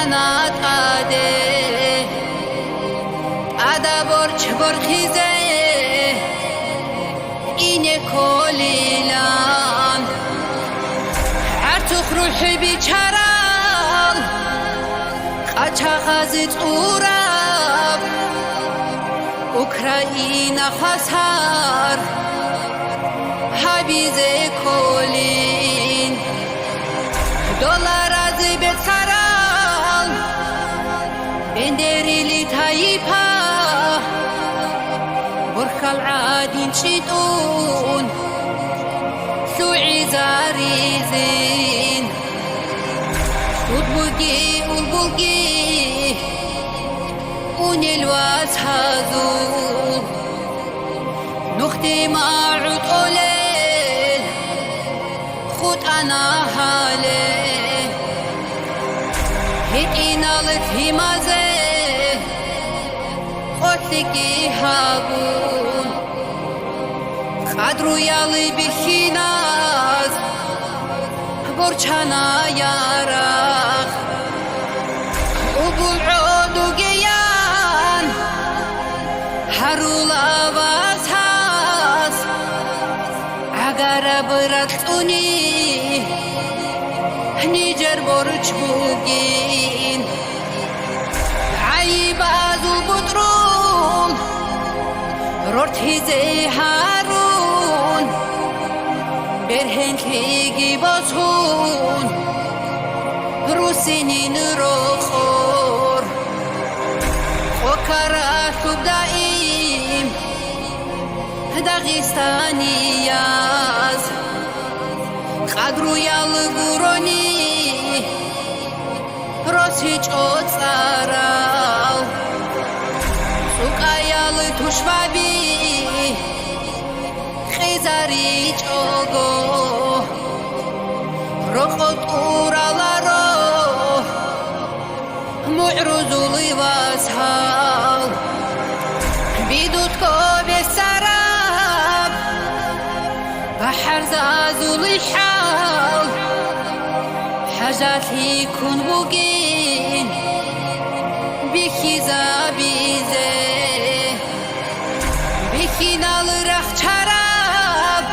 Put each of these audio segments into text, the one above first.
ანატადე ადაბორჩბორხიზე ინე ქოლილან არცუხრუჰი ბიჩარალ ყაჩაღაზი წურაბ უკრაინა ხასარ ჰაბიზე ქოლინ დოლარაზე ბეცარალ بندريلي تايبا برخال عادين شيطون سوعي زاريزين والبوكي والبوكي ونلواس هازو نختي ما عود قوليل خود أنا هالي هيكينا لفهي مازي خودتكي هابون خادرو يالي بخيناز برچانا ياراخ وبالعود وقيان حرولا واساس عقارب رتوني نيجر برچ بوگين عيباز وبطرون رورتي زي هارون برهن تيجي بطون روسينين روخور وكرات تبدايم داغستاني ياز قدرو يالغوروني روسيج اوصاراو سوقايال توشبابي خيزاري چوغو روقوت اورالارو معروزولي واسهاو بيدوتكو بسراب بحر زازولي حال حاجاتي كون بوغين بيكي زابيزي بيكي نالرخ چراب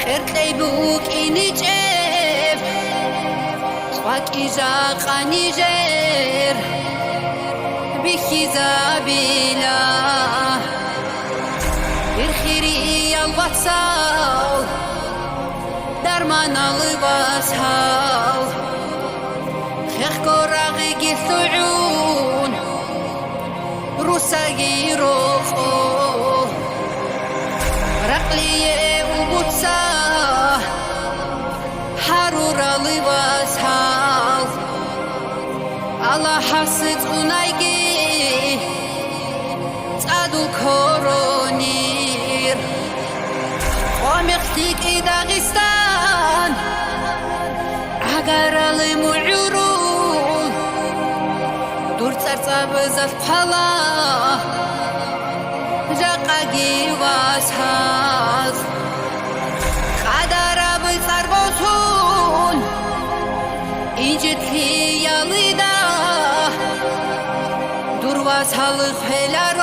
خيرتلي بوغيني جيب خواكي جاقاني جير بيكي زابيلا الخيري يالبطسال درمان الباسهاو خيخ كوراغي جثعون روساقي روخو رقلي وبوتسا حرور الباسهاو الله حسد ونايقي تعدو كورونير ومختيك داغستان عقارالي معورون دور ترتاب زفقلا جاقاقي واسهاز قدر بصربوتون إنجت هي ياليدا دور واسهالي خيلار